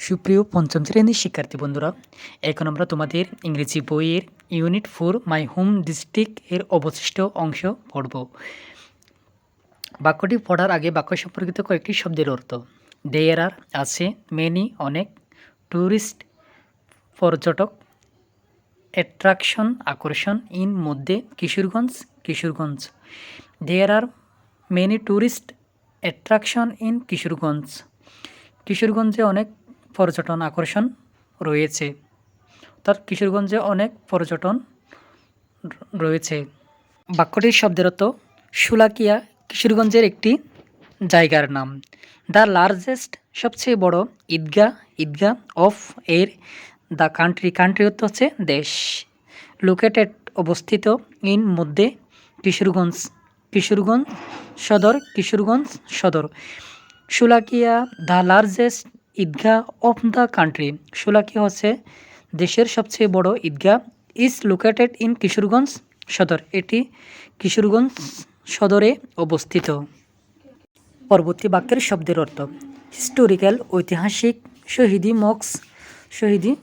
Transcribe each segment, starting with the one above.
সুপ্রিয় পঞ্চম শ্রেণীর শিক্ষার্থী বন্ধুরা, এখন আমরা তোমাদের ইংরেজি বইয়ের ইউনিট 4 মাই হোম ডিস্ট্রিক্ট এর অবশিষ্ট অংশ পড়ব। বাক্যটি পড়ার আগে বাক্য সম্পর্কিত কয়েকটি শব্দের অর্থ। দেয়ার আর আছে, মেনি অনেক, ট্যুরিস্ট পর্যটক, অ্যাট্রাকশন আকর্ষণ, ইন মধ্যে, Kishoreganj. There are many tourist attraction in Kishoreganj. কিশোরগঞ্জে অনেক পর্যটন আকর্ষণ রয়েছে, অর্থাৎ কিশোরগঞ্জে অনেক পর্যটন রয়েছে। বাক্যটির শব্দের অর্থ: শোলাকিয়া কিশোরগঞ্জের একটি জায়গার নাম। দ্য লার্জেস্ট সবচেয়ে বড়, ঈদগাহ অফ এর, দ্য কান্ট্রি অর্থ হচ্ছে দেশ, লোকেটেড অবস্থিত, ইন মধ্যে, কিশোরগঞ্জ সদর। Sholakia the largest Eidgah of the country. Sholakia হচ্ছে দেশের সবচেয়ে বড় ঈদগাহ। ইজ লোকেটেড ইন কিশোরগঞ্জ সদর, এটি কিশোরগঞ্জ সদরে অবস্থিত। পরবর্তী বাক্যের শব্দের অর্থ: হিস্টোরিক্যাল ঐতিহাসিক, শহীদি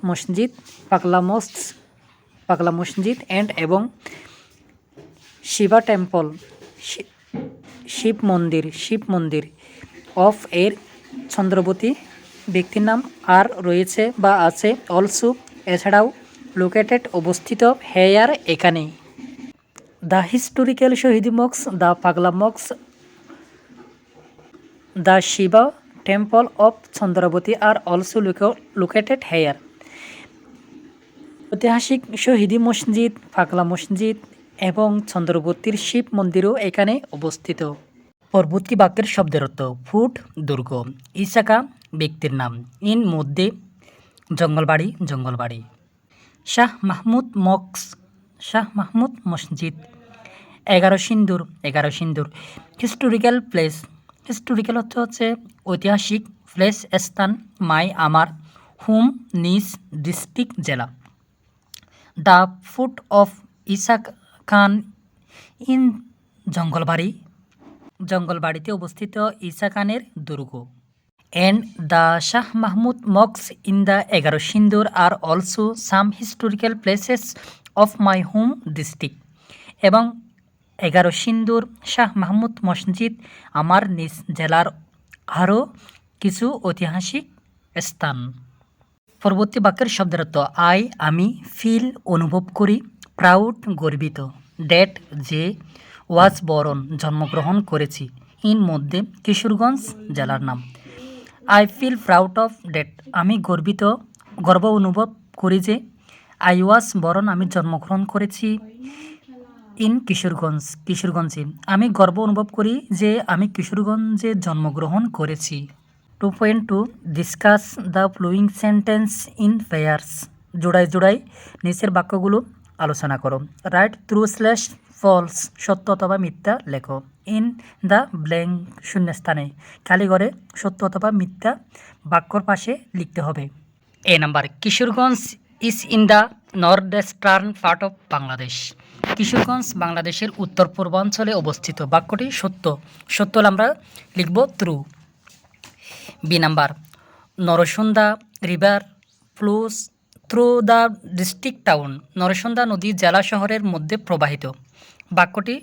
মসজিদ, পাগলা মসজিদ অ্যান্ড এবং, শিবা টেম্পল শিব মন্দির, অফ এর চন্দ্রবতী ব্যক্তির নাম, আর রয়েছে বা আছে, অলসো এছাড়াও, লোকেটেড অবস্থিত, হেয়ার এখানে। দ্য হিস্টোরিক্যাল শহীদি মক্স, দ্য পাগলা মক্স, the Shiva temple of Chandrabati are also located here. ঐতিহাসিক শহীদি মসজিদ, পাগলা মসজিদ এবং চন্দ্রবতীর শিব মন্দিরও এখানে অবস্থিত। পরবর্তী বাক্যের শব্দের অর্থ: ফুট দুর্গ, ইসাকা ব্যক্তির নাম, ইন মধ্যে, জঙ্গলবাড়ি, শাহ মাহমুদ মসজিদ, এগারো সিন্দুর। হিস্টোরিক্যাল অর্থ হচ্ছে ঐতিহাসিক, প্লেস স্থান, মাই আমার, হোম নিজ, ডিস্ট্রিক্ট জেলা। The fort of Isa Khan in জঙ্গলবাড়িতে অবস্থিত ঈসা খানের দুর্গ। অ্যান্ড দ্য শাহ মাহমুদ মক্স in the Egaro Sindur are also some historical places of my home district. এবং এগারো সিন্দুর, শাহ মাহমুদ মসজিদ আমার নিজ জেলার আরও কিছু ঐতিহাসিক স্থান। পরবর্তী বাক্যের শব্দের অর্থ: আমি ফিল অনুভব করি, প্রাউড গর্বিত, ডেট যে, ওয়াজ বরণ জন্মগ্রহণ করেছি, ইন মধ্যে, কিশোরগঞ্জ জেলার নাম। I feel proud of that আমি গর্ব অনুভব করি যে, আই ওয়াজ বরণ আমি জন্মগ্রহণ করেছি, ইন কিশোরগঞ্জে আমি গর্ব অনুভব করি যে আমি কিশোরগঞ্জে জন্মগ্রহণ করেছি। 2.2 discuss the following sentence in pairs. জোড়ায় নিচের বাক্যগুলো আলোচনা করো। রাইট ট্রু/ফলস সত্য অথবা মিথ্যা লেখো। ইন দ্য ব্ল্যাঙ্ক শূন্যস্থানে খালি ঘরে সত্য অথবা মিথ্যা বাক্যর পাশে লিখতে হবে। A number: Kishoreganj is in the north eastern part of Bangladesh. Kishoreganj বাংলাদেশের উত্তর পূর্বাঞ্চলে অবস্থিত। বাক্যটি সত্য হলে আমরা লিখব true. B number: Narsunda river flows through the district town. নরসুন্দা নদী জেলা শহরের মধ্যে প্রবাহিত। বাক্যটি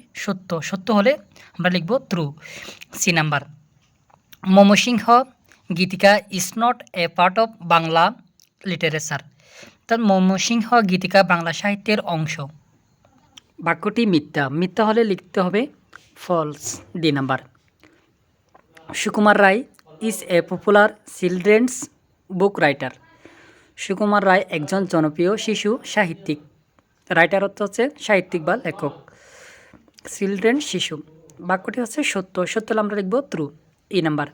সত্য হলে আমরা লিখব true. C number: Mymensingh Gitika is not a part of Bangla literature. অর্থাৎ ময়মনসিংহ গীতিকা বাংলা সাহিত্যের অংশ। বাক্যটি মিথ্যা হলে লিখতে হবে false. D number: Sukumar Ray is a popular children's book writer. Sukumar Ray একজন জনপ্রিয় শিশু সাহিত্যিক। রাইটার অর্থ হচ্ছে সাহিত্যিক বা লেখক। চিলড্রেন শিশু। বাক্যটি হচ্ছে সত্য হলে আমরা লিখব true. E number: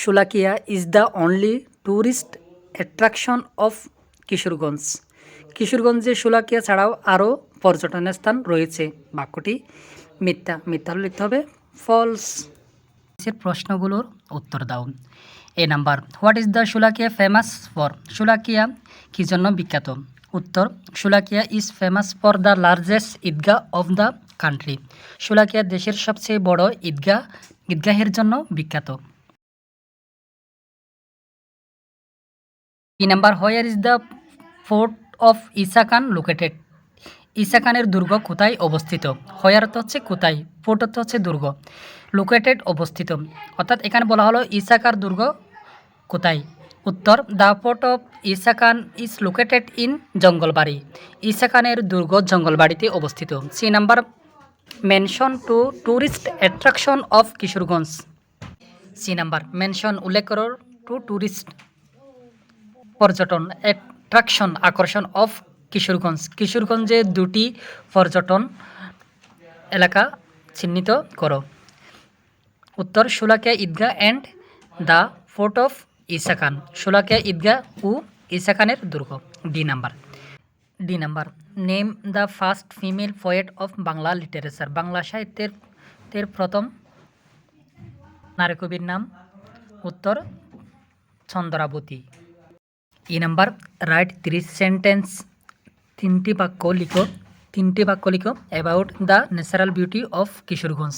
Sholakia is the only tourist attraction of Kishoreganj. কিশোরগঞ্জে শোলাকিয়া ছাড়াও আরও পর্যটনের স্থান রয়েছে। বাক্যটি মিথ্যা হলে লিখতে হবে ফলস। প্রশ্নগুলোর উত্তর দাও। A number: what is the Sholakia famous for. শোলাকিয়া কী জন্য বিখ্যাত? উত্তর: Sholakia is famous for the largest Eidgah of the country. Sholakia দেশের সবচেয়ে বড় ঈদগাহের জন্য বিখ্যাত। B number, where is the fort of Isa Khan located? Isa খানের দুর্গ কোথায় অবস্থিত? হোয়ার অর্থ হচ্ছে কোথায়, ফোর্ট অর্থ হচ্ছে দুর্গ, লোকেটেড অবস্থিত। অর্থাৎ এখানে বলা হলো ঈসা খান দুর্গ কোথায়? উত্তর, the fort of Isa Khan is located in Jangalbari. Isa খানের দুর্গ জঙ্গলবাড়িতে অবস্থিত। C number, mention two tourist attraction of Kishoreganj. C number, mention উল্লেখ করো টু ট্যুরিস্ট পর্যটন অ্যাট্রাকশন আকর্ষণ অফ কিশোরগঞ্জ। কিশোরগঞ্জে দুটি পর্যটন এলাকা চিহ্নিত করো। উত্তর, Sholakia Eidgah and the fort of Isa Khan. Sholakia Eidgah ও ঈসা খানের দুর্গ। D number, name the first female poet of Bangla literature. Bangla সাহিত্যের প্রথম নারী কবির নাম। উত্তর, Chandrabati. E number, write 3 sentence. তিনটি বাক্য লিখো about the natural beauty of Kishoreganj.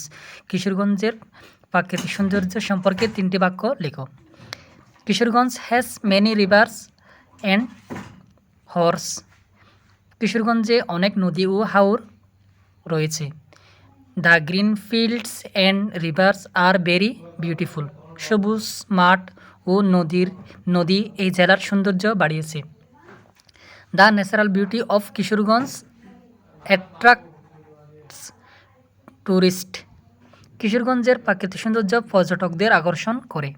কিশোরগঞ্জের প্রাকৃতিক সৌন্দর্য সম্পর্কে 3টি বাক্য লিখো। Kishoreganj has many rivers and haors. কিশোরগঞ্জে অনেক নদী ও হাওর রয়েছে। The green fields and rivers are very beautiful. সবুজ মাঠ ও নদী এই জেলার সৌন্দর্য বাড়িয়েছে। The natural beauty of Kishoreganj attracts tourist. কিশোরগঞ্জের প্রাকৃতিক সৌন্দর্য পর্যটকদের আকর্ষণ করে।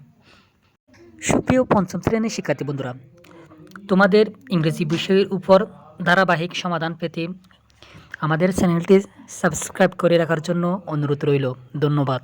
সুপ্রিয় পঞ্চম শ্রেণীর শিক্ষার্থী বন্ধুরা, তোমাদের ইংরেজি বিষয়ের উপর ধারাবাহিক সমাধান পেতে আমাদের চ্যানেলটি সাবস্ক্রাইব করে রাখার জন্য অনুরোধ রইল। ধন্যবাদ।